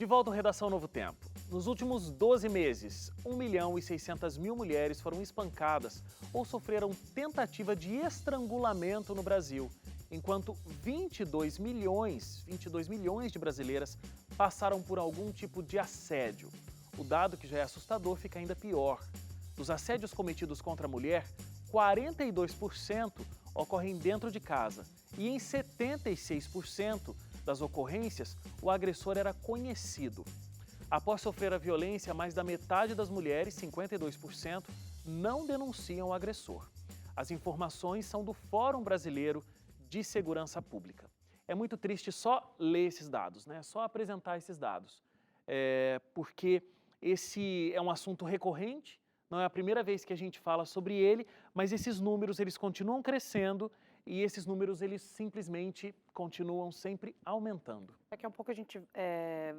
De volta ao Redação Novo Tempo. Nos últimos 12 meses, 1.600.000 mulheres foram espancadas ou sofreram tentativa de estrangulamento no Brasil, enquanto 22 milhões de brasileiras passaram por algum tipo de assédio. O dado, que já é assustador, fica ainda pior. Dos assédios cometidos contra a mulher, 42% ocorrem dentro de casa e em 76% das ocorrências, o agressor era conhecido. Após sofrer a violência, mais da metade das mulheres, 52%, não denunciam o agressor. As informações são do Fórum Brasileiro de Segurança Pública. É muito triste só ler esses dados, né? Só apresentar esses dados, porque esse é um assunto recorrente, não é a primeira vez que a gente fala sobre ele, mas esses números eles continuam crescendo e esses números eles simplesmente continuam sempre aumentando. Daqui a pouco a gente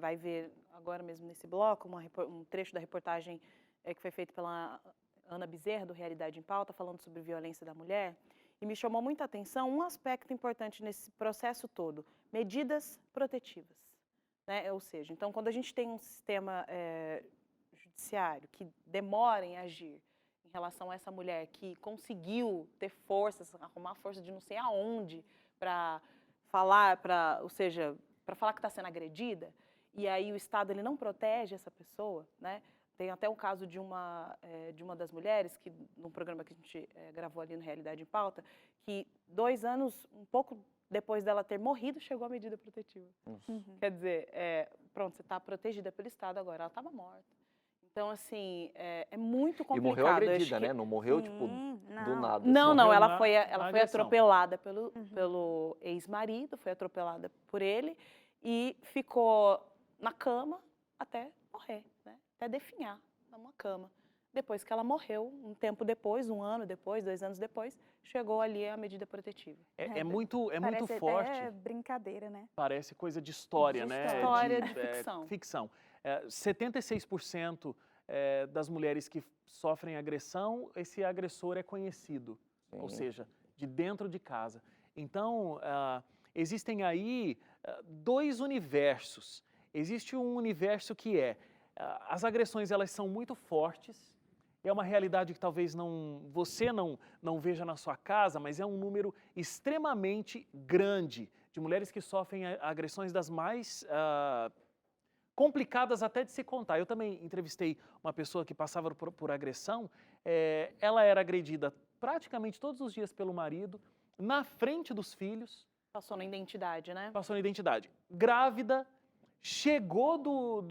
vai ver agora mesmo nesse bloco um trecho da reportagem que foi feito pela Ana Bezerra, do Realidade em Pauta, falando sobre violência da mulher. E me chamou muita atenção um aspecto importante nesse processo todo: medidas protetivas, né? Ou seja, então quando a gente tem um sistema judiciário que demora em agir em relação a essa mulher que conseguiu ter forças, arrumar força de não sei aonde para falar, ou seja, para falar que está sendo agredida, e aí o Estado ele não protege essa pessoa, né? Tem até o caso de uma das mulheres, que num programa que a gente gravou ali no Realidade em Pauta, que 2 anos, um pouco depois dela ter morrido, chegou a medida protetiva. Quer dizer, pronto, você está protegida pelo Estado agora, ela estava morta. Então, assim, é muito complicado. E morreu agredida, né? Não morreu, tipo, do nada. Assim. Não, ela na foi agressão. atropelada pelo ex-marido, foi atropelada por ele e ficou na cama até morrer, né? Até definhar numa cama. Depois que ela morreu, um tempo depois, 1 ano depois, 2 anos depois, chegou ali a medida protetiva. É muito Parece forte. É brincadeira, né? Parece coisa de história, né? História de ficção. Ficção. 76% das mulheres que sofrem agressão, esse agressor é conhecido, ou seja, de dentro de casa. Então, existem aí 2 universos. Existe um universo que as agressões elas são muito fortes, é uma realidade que talvez você não veja na sua casa, mas é um número extremamente grande de mulheres que sofrem agressões das mais complicadas até de se contar. Eu também entrevistei uma pessoa que passava por agressão, ela era agredida praticamente todos os dias pelo marido, na frente dos filhos. Passou na identidade, né? Passou na identidade. Grávida, chegou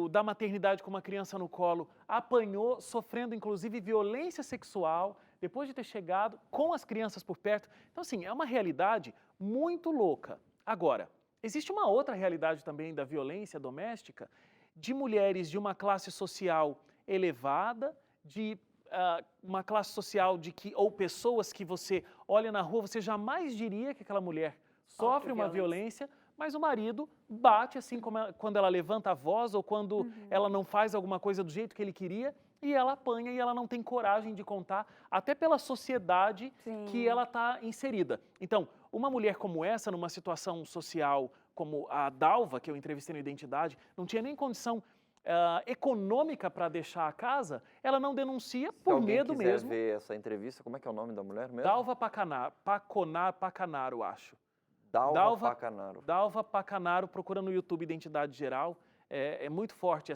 da maternidade com uma criança no colo, apanhou, sofrendo inclusive violência sexual, depois de ter chegado, com as crianças por perto. Então, assim, é uma realidade muito louca. Agora, existe uma outra realidade também da violência doméstica, de mulheres de uma classe social elevada, de uma classe social ou pessoas que você olha na rua, você jamais diria que aquela mulher sofre uma violência, mas o marido bate assim quando ela levanta a voz ou quando ela não faz alguma coisa do jeito que ele queria e ela apanha e ela não tem coragem de contar, até pela sociedade que ela está inserida. Então, uma mulher como essa, numa situação social como a Dalva, que eu entrevistei no Identidade, não tinha nem condição econômica para deixar a casa, ela não denuncia por medo mesmo. Se alguém quiser ver essa entrevista, como é que é o nome da mulher mesmo? Dalva Pacanaro, acho. Dalva Pacanaro. Dalva Pacanaro, procura no YouTube Identidade Geral, é muito forte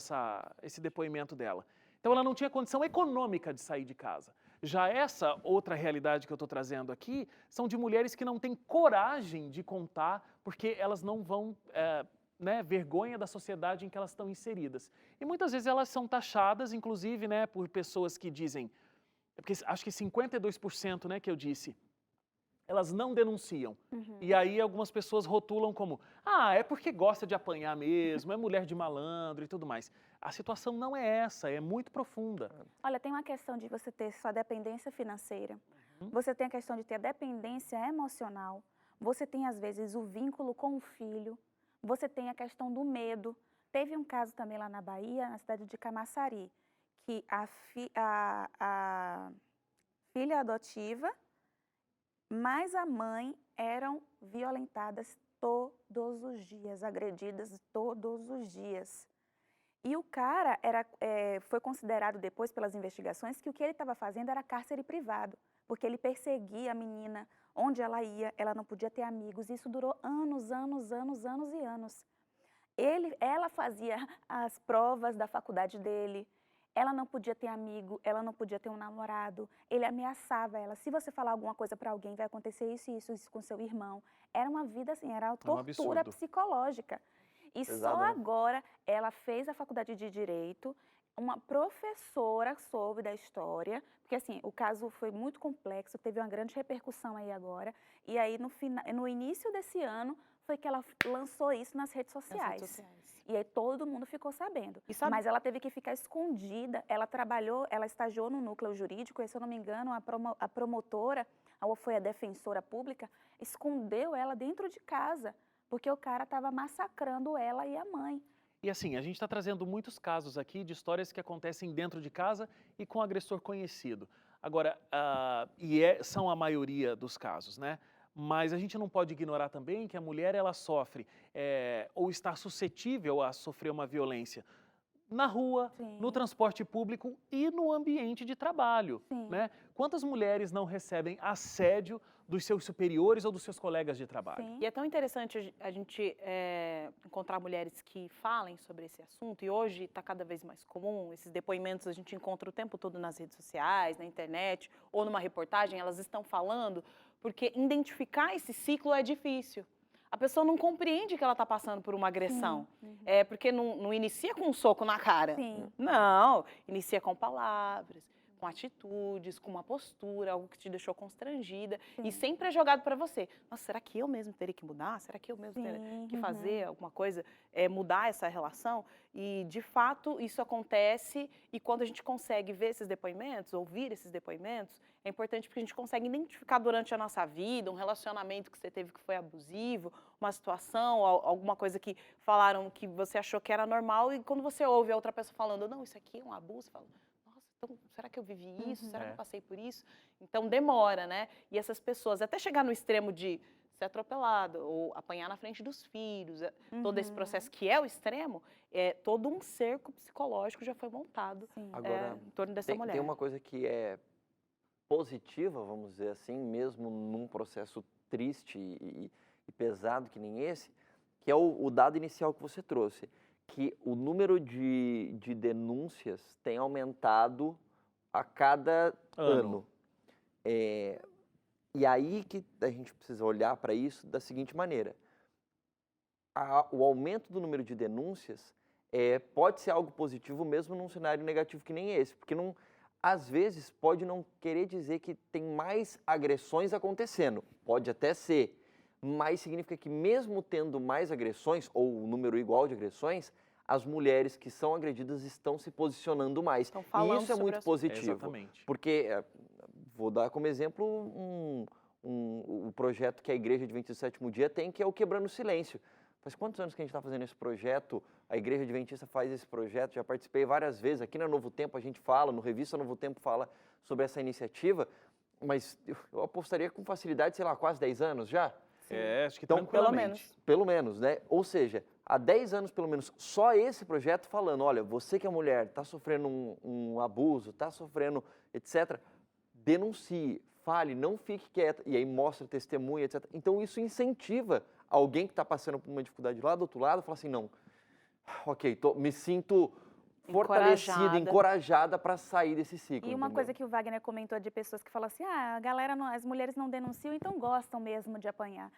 esse depoimento dela. Então ela não tinha condição econômica de sair de casa. Já essa outra realidade que eu estou trazendo aqui, são de mulheres que não têm coragem de contar, porque elas não vão, vergonha da sociedade em que elas estão inseridas. E muitas vezes elas são taxadas, inclusive, por pessoas que dizem, porque acho que 52%, que eu disse, elas não denunciam. E aí algumas pessoas rotulam como, é porque gosta de apanhar mesmo, é mulher de malandro e tudo mais. A situação não é essa, é muito profunda. Olha, tem uma questão de você ter sua dependência financeira, você tem a questão de ter a dependência emocional, você tem às vezes o vínculo com o filho, você tem a questão do medo. Teve um caso também lá na Bahia, na cidade de Camaçari, que a filha adotiva mas a mãe eram violentadas todos os dias, agredidas todos os dias. E o cara foi considerado depois pelas investigações que o que ele estava fazendo era cárcere privado, porque ele perseguia a menina onde ela ia, ela não podia ter amigos. Isso durou anos, anos, anos, anos e anos. Ela fazia as provas da faculdade dele, ela não podia ter amigo, ela não podia ter um namorado, ele ameaçava ela. Se você falar alguma coisa para alguém, vai acontecer isso e isso com seu irmão. Era uma vida assim, era uma tortura psicológica. E só agora ela fez a faculdade de Direito, uma professora soube da história, porque assim, o caso foi muito complexo, teve uma grande repercussão aí agora, e aí no início desse ano foi que ela lançou isso nas redes sociais. E aí todo mundo ficou sabendo. Mas ela teve que ficar escondida, ela estagiou no núcleo jurídico, e se eu não me engano, a promotora, ou foi a defensora pública, escondeu ela dentro de casa, porque o cara estava massacrando ela e a mãe. E assim, a gente está trazendo muitos casos aqui de histórias que acontecem dentro de casa e com agressor conhecido. Agora, são a maioria dos casos, né? Mas a gente não pode ignorar também que a mulher ela sofre ou está suscetível a sofrer uma violência na rua, Sim. no transporte público e no ambiente de trabalho, né? Quantas mulheres não recebem assédio dos seus superiores ou dos seus colegas de trabalho? Sim. E é tão interessante a gente encontrar mulheres que falem sobre esse assunto, e hoje está cada vez mais comum, esses depoimentos a gente encontra o tempo todo nas redes sociais, na internet, ou numa reportagem, elas estão falando, porque identificar esse ciclo é difícil. A pessoa não compreende que ela está passando por uma agressão. Porque não inicia com um soco na cara. Sim. Não, inicia com palavras, com atitudes, com uma postura, algo que te deixou constrangida. E sempre é jogado para você. Nossa, será que eu mesmo teria que mudar? Será que eu mesmo teria que fazer alguma coisa, mudar essa relação? E, de fato, isso acontece, e quando a gente consegue ver esses depoimentos, ouvir esses depoimentos, é importante porque a gente consegue identificar durante a nossa vida um relacionamento que você teve que foi abusivo, uma situação, alguma coisa que falaram que você achou que era normal, e quando você ouve a outra pessoa falando, não, isso aqui é um abuso, você fala, nossa, então, será que eu vivi isso? Será que eu passei por isso? Então demora, né? E essas pessoas, até chegar no extremo de ser atropelado ou apanhar na frente dos filhos, todo esse processo que é o extremo, todo um cerco psicológico já foi montado em torno dessa mulher. Tem uma coisa que é positiva, vamos dizer assim, mesmo num processo triste e pesado que nem esse, que é o dado inicial que você trouxe, que o número de denúncias tem aumentado a cada ano. E aí que a gente precisa olhar para isso da seguinte maneira. O aumento do número de denúncias pode ser algo positivo mesmo num cenário negativo que nem esse, porque às vezes pode não querer dizer que tem mais agressões acontecendo, pode até ser, mas significa que mesmo tendo mais agressões, ou um número igual de agressões, as mulheres que são agredidas estão se posicionando mais. E isso é muito positivo. Exatamente. Porque, vou dar como exemplo o projeto que a Igreja Adventista do Sétimo Dia tem, que é o Quebrando o Silêncio. Faz quantos anos que a gente está fazendo esse projeto? A Igreja Adventista faz esse projeto, já participei várias vezes. Aqui na Novo Tempo a gente fala, no Revista Novo Tempo fala sobre essa iniciativa, mas eu apostaria com facilidade, sei lá, quase 10 anos já. Acho que então, tranquilamente. Pelo menos, né? Ou seja, há 10 anos pelo menos, só esse projeto falando, olha, você que é mulher, está sofrendo um abuso, está sofrendo, etc., denuncie, fale, não fique quieta, e aí mostra testemunha, etc. Então isso incentiva alguém que está passando por uma dificuldade lá do outro lado, fala assim, não, ok, me sinto fortalecida, encorajada para sair desse ciclo. E uma coisa que o Wagner comentou de pessoas que falam assim, a galera, as mulheres não denunciam, então gostam mesmo de apanhar.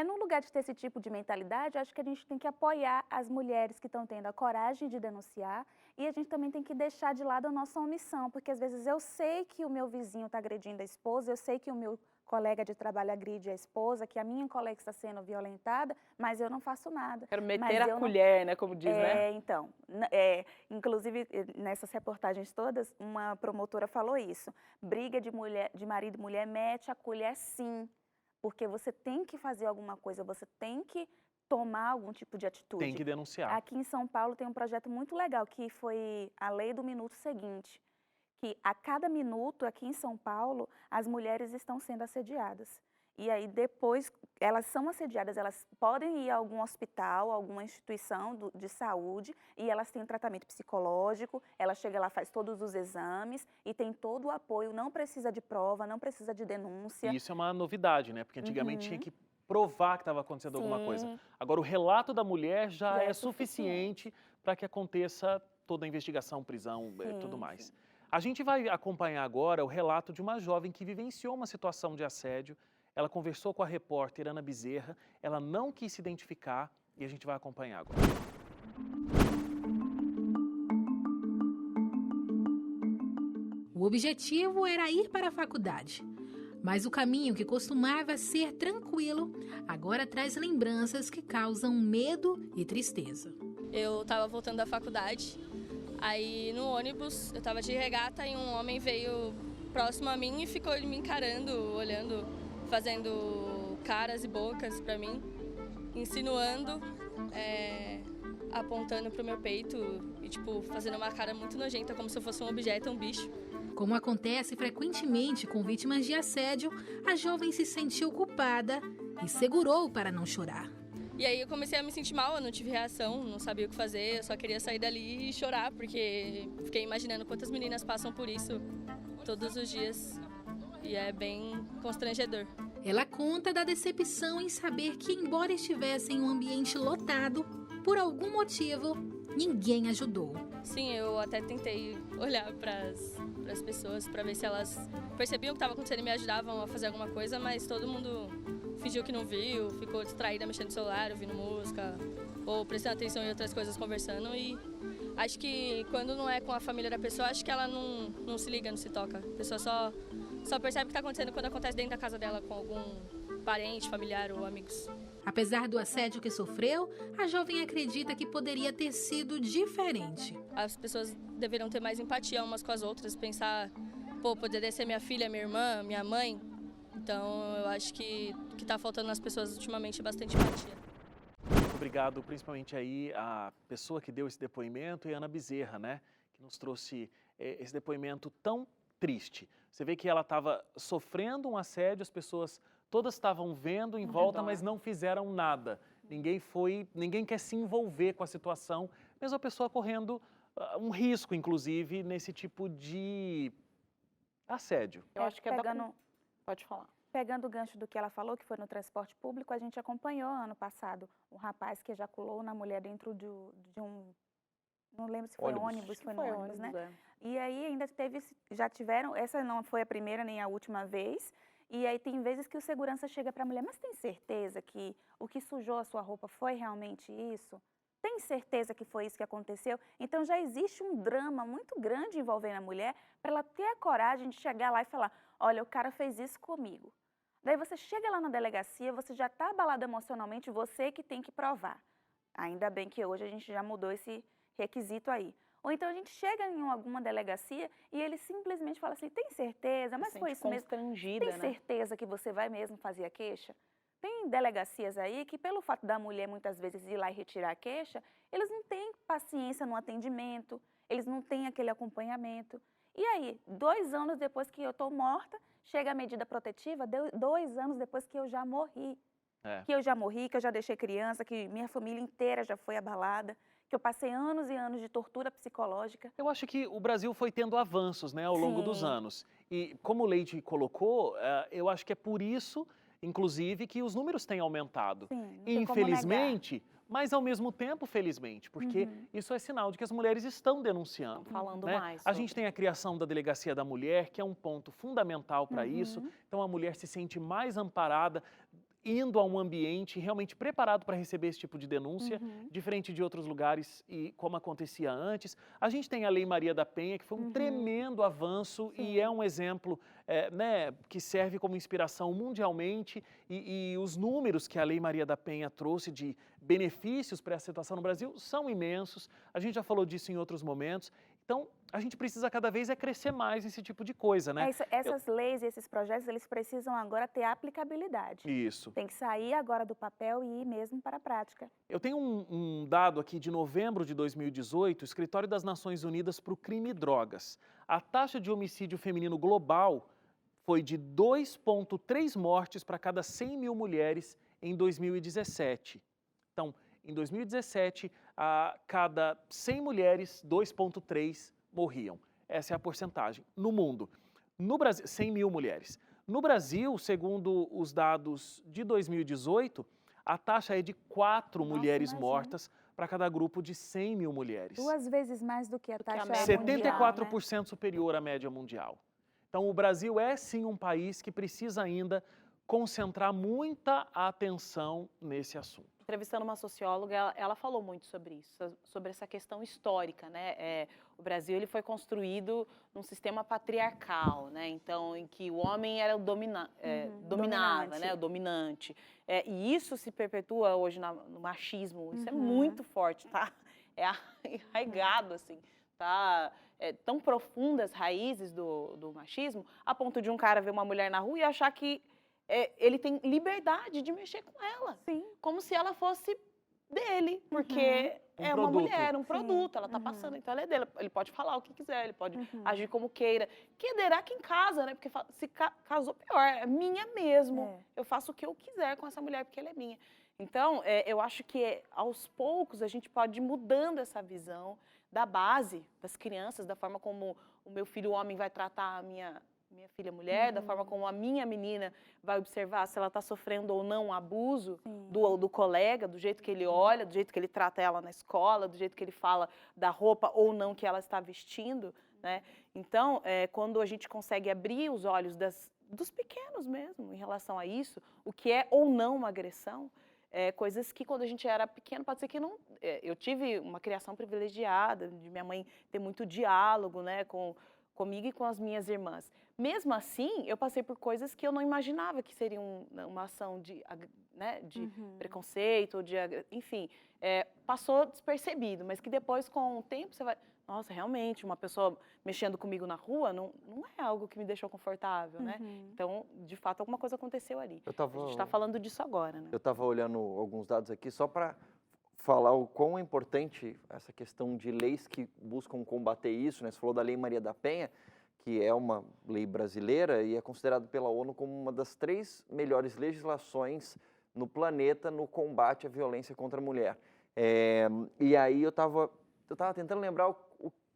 No lugar de ter esse tipo de mentalidade, acho que a gente tem que apoiar as mulheres que estão tendo a coragem de denunciar, e a gente também tem que deixar de lado a nossa omissão, porque às vezes eu sei que o meu vizinho está agredindo a esposa, eu sei que o meu colega de trabalho agride a esposa, que a minha colega está sendo violentada, mas eu não faço nada. Quero meter a colher, né, como diz, né? Então, inclusive nessas reportagens todas, uma promotora falou isso. Briga de marido e mulher, mete a colher sim, porque você tem que fazer alguma coisa, você tem que tomar algum tipo de atitude. Tem que denunciar. Aqui em São Paulo tem um projeto muito legal, que foi a Lei do Minuto Seguinte, que a cada minuto aqui em São Paulo as mulheres estão sendo assediadas. E aí depois elas são assediadas, elas podem ir a algum hospital, alguma instituição de saúde e elas têm um tratamento psicológico, ela chega lá, faz todos os exames e tem todo o apoio, não precisa de prova, não precisa de denúncia. E isso é uma novidade, né? Porque antigamente tinha Uhum. que provar que estava acontecendo alguma coisa. Sim. Agora, o relato da mulher já Já é é suficiente para que aconteça toda a investigação, prisão e Sim, tudo mais. sim. A gente vai acompanhar agora o relato de uma jovem que vivenciou uma situação de assédio. Ela conversou com a repórter Ana Bezerra, ela não quis se identificar e a gente vai acompanhar agora. O objetivo era ir para a faculdade, mas o caminho que costumava ser tranquilo agora traz lembranças que causam medo e tristeza. Eu estava voltando da faculdade, aí no ônibus eu estava de regata e um homem veio próximo a mim e ficou me encarando, olhando, fazendo caras e bocas para mim, insinuando, apontando pro meu peito e tipo fazendo uma cara muito nojenta, como se eu fosse um objeto, um bicho. Como acontece frequentemente com vítimas de assédio, a jovem se sentiu culpada e segurou para não chorar. E aí eu comecei a me sentir mal, eu não tive reação, não sabia o que fazer, eu só queria sair dali e chorar, porque fiquei imaginando quantas meninas passam por isso todos os dias e é bem constrangedor. Ela conta da decepção em saber que, embora estivesse em um ambiente lotado, por algum motivo, ninguém ajudou. Sim, eu até tentei olhar para as pessoas para ver se elas percebiam o que estava acontecendo e me ajudavam a fazer alguma coisa, mas todo mundo fingiu que não viu, ficou distraída mexendo no celular, ouvindo música ou prestando atenção em outras coisas, conversando. E acho que quando não é com a família da pessoa, acho que ela não se liga, não se toca. A pessoa só percebe o que está acontecendo quando acontece dentro da casa dela com algum parente, familiar ou amigos. Apesar do assédio que sofreu, a jovem acredita que poderia ter sido diferente. As pessoas deveriam ter mais empatia umas com as outras, pensar, pô, poderia ser minha filha, minha irmã, minha mãe. Então eu acho que está faltando nas pessoas ultimamente bastante empatia. Muito obrigado, principalmente aí a pessoa que deu esse depoimento e a Ana Bezerra, né? Que nos trouxe esse depoimento tão triste. Você vê que ela estava sofrendo um assédio, as pessoas todas estavam vendo em volta, mas não fizeram nada. Ninguém quer se envolver com a situação, mesmo a pessoa correndo um risco, inclusive, nesse tipo de assédio. Eu acho que Pegando, Pode falar. pegando o gancho do que ela falou, que foi no transporte público, a gente acompanhou ano passado um rapaz que ejaculou na mulher dentro de um, não lembro se foi ônibus, foi no ônibus, né? E aí ainda já tiveram, essa não foi a primeira nem a última vez, e aí tem vezes que o segurança chega para a mulher, mas tem certeza que o que sujou a sua roupa foi realmente isso? Tem certeza que foi isso que aconteceu? Então já existe um drama muito grande envolvendo a mulher para ela ter a coragem de chegar lá e falar, olha, o cara fez isso comigo. Daí você chega lá na delegacia, você já está abalado emocionalmente, você que tem que provar. Ainda bem que hoje a gente já mudou esse requisito aí. Ou então a gente chega em alguma delegacia e ele simplesmente fala assim, tem certeza? Mas foi isso mesmo? Constrangida, Tem certeza que você vai mesmo fazer a queixa? Tem delegacias aí que, pelo fato da mulher muitas vezes ir lá e retirar a queixa, eles não têm paciência no atendimento, eles não têm aquele acompanhamento. E aí, 2 anos depois que eu estou morta, chega a medida protetiva, 2 anos depois que eu já morri. Que eu já morri, que eu já deixei criança, que minha família inteira já foi abalada, que eu passei anos e anos de tortura psicológica. Eu acho que o Brasil foi tendo avanços, né, ao longo dos anos. E como o Leite colocou, eu acho que é por isso, inclusive, que os números têm aumentado. Sim, não tem como Infelizmente, mas ao mesmo tempo, felizmente, porque isso é sinal de que as mulheres estão denunciando. Estão falando né? mais A gente tem a criação da Delegacia da Mulher, que é um ponto fundamental para isso. Então a mulher se sente mais amparada, indo a um ambiente realmente preparado para receber esse tipo de denúncia, diferente de outros lugares e como acontecia antes. A gente tem a Lei Maria da Penha, que foi um tremendo avanço e é um exemplo né, que serve como inspiração mundialmente e os números que a Lei Maria da Penha trouxe de benefícios para essa situação no Brasil são imensos. A gente já falou disso em outros momentos. Então, a gente precisa cada vez crescer mais esse tipo de coisa, né? Essas leis e esses projetos, eles precisam agora ter aplicabilidade. Isso. Tem que sair agora do papel e ir mesmo para a prática. Eu tenho um dado aqui de novembro de 2018, o Escritório das Nações Unidas para o Crime e Drogas. A taxa de homicídio feminino global foi de 2,3 mortes para cada 100 mil mulheres em 2017. Então, em 2017, a cada 100 mulheres, 2,3 morriam. Essa é a porcentagem no mundo. No Brasil, 100 mil mulheres. No Brasil, segundo os dados de 2018, a taxa é de 4 mulheres imagina. mortas para cada grupo de 100 mil mulheres. 2 vezes mais do que a taxa média mundial, 74% superior à média mundial. Então, o Brasil é sim um país que precisa ainda concentrar muita atenção nesse assunto. Entrevistando uma socióloga, ela falou muito sobre isso, sobre essa questão histórica, né? O Brasil ele foi construído num sistema patriarcal, né? Então, em que o homem era o dominava, dominante. né? O dominante. E isso se perpetua hoje no machismo. Isso é muito forte, tá? É arraigado, assim, tá? Tão profundas raízes do machismo, a ponto de um cara ver uma mulher na rua e achar que ele tem liberdade de mexer com ela. Sim. Como se ela fosse dele, porque é uma mulher, um produto, ela tá passando, então ela é dele. Ele pode falar o que quiser, ele pode agir como queira. Que derá quem casa, né? Porque se casou, pior, é minha mesmo. Eu faço o que eu quiser com essa mulher, porque ela é minha. Então, eu acho que aos poucos a gente pode ir mudando essa visão da base das crianças, da forma como o meu filho homem vai tratar a minha filha mulher, da forma como a minha menina vai observar se ela está sofrendo ou não um abuso do colega, do jeito que ele olha, do jeito que ele trata ela na escola, do jeito que ele fala da roupa ou não que ela está vestindo, né? Então, quando a gente consegue abrir os olhos dos pequenos mesmo em relação a isso, o que é ou não uma agressão, coisas que quando a gente era pequeno pode ser que não... eu tive uma criação privilegiada, de minha mãe ter muito diálogo, né, comigo e com as minhas irmãs. Mesmo assim, eu passei por coisas que eu não imaginava que seriam uma ação de preconceito, enfim, passou despercebido, mas que depois, com o tempo, você vai... Nossa, realmente, uma pessoa mexendo comigo na rua não é algo que me deixou confortável, né? Então, de fato, alguma coisa aconteceu ali. A gente está falando disso agora, né? Eu estava olhando alguns dados aqui só para falar o quão é importante essa questão de leis que buscam combater isso, né? Você falou da Lei Maria da Penha, que é uma lei brasileira e é considerada pela ONU como uma das 3 melhores legislações no planeta no combate à violência contra a mulher. E aí eu estava tentando lembrar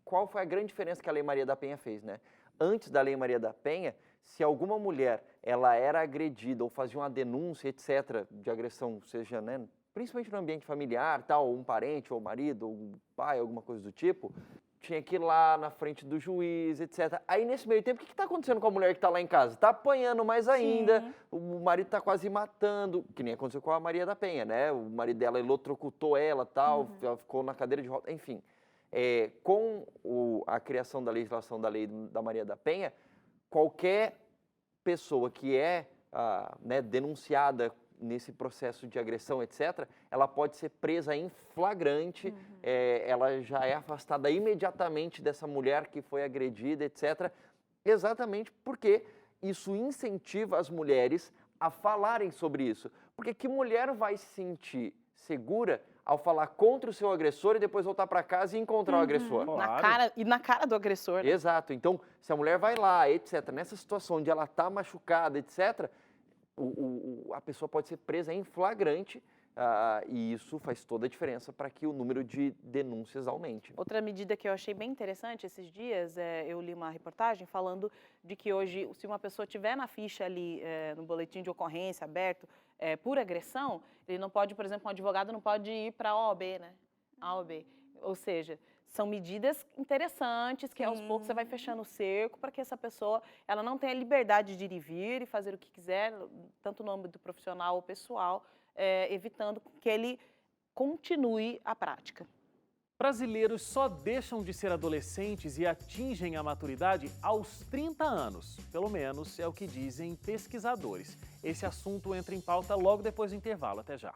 qual foi a grande diferença que a Lei Maria da Penha fez, né? Antes da Lei Maria da Penha, se alguma mulher ela era agredida ou fazia uma denúncia, etc., de agressão, seja, né, principalmente no ambiente familiar, tal, um parente, ou marido, ou um pai, alguma coisa do tipo, tinha que ir lá na frente do juiz, etc. Aí, nesse meio tempo, o que está acontecendo com a mulher que está lá em casa? Está apanhando mais ainda, o marido está quase matando, que nem aconteceu com a Maria da Penha, né? O marido dela eletrocutou ela, tal, ela ficou na cadeira de roda, enfim. Com a criação da legislação da Lei da Maria da Penha, qualquer pessoa que denunciada nesse processo de agressão, etc., ela pode ser presa em flagrante, ela já é afastada imediatamente dessa mulher que foi agredida, etc., exatamente porque isso incentiva as mulheres a falarem sobre isso. Porque que mulher vai se sentir segura ao falar contra o seu agressor e depois voltar para casa e encontrar o agressor? Claro. Na cara do agressor. Né? Exato. Então, se a mulher vai lá, etc., nessa situação onde ela está machucada, etc., a pessoa pode ser presa em flagrante e isso faz toda a diferença para que o número de denúncias aumente. Outra medida que eu achei bem interessante esses dias, eu li uma reportagem falando de que hoje, se uma pessoa tiver na ficha ali, no boletim de ocorrência aberto, por agressão, ele não pode, por exemplo, um advogado não pode ir para a OAB, né? A OAB. Ou seja, são medidas interessantes que aos poucos você vai fechando o cerco para que essa pessoa ela não tenha liberdade de ir e vir e fazer o que quiser, tanto no âmbito profissional ou pessoal, evitando que ele continue a prática. Brasileiros só deixam de ser adolescentes e atingem a maturidade aos 30 anos. Pelo menos é o que dizem pesquisadores. Esse assunto entra em pauta logo depois do intervalo. Até já.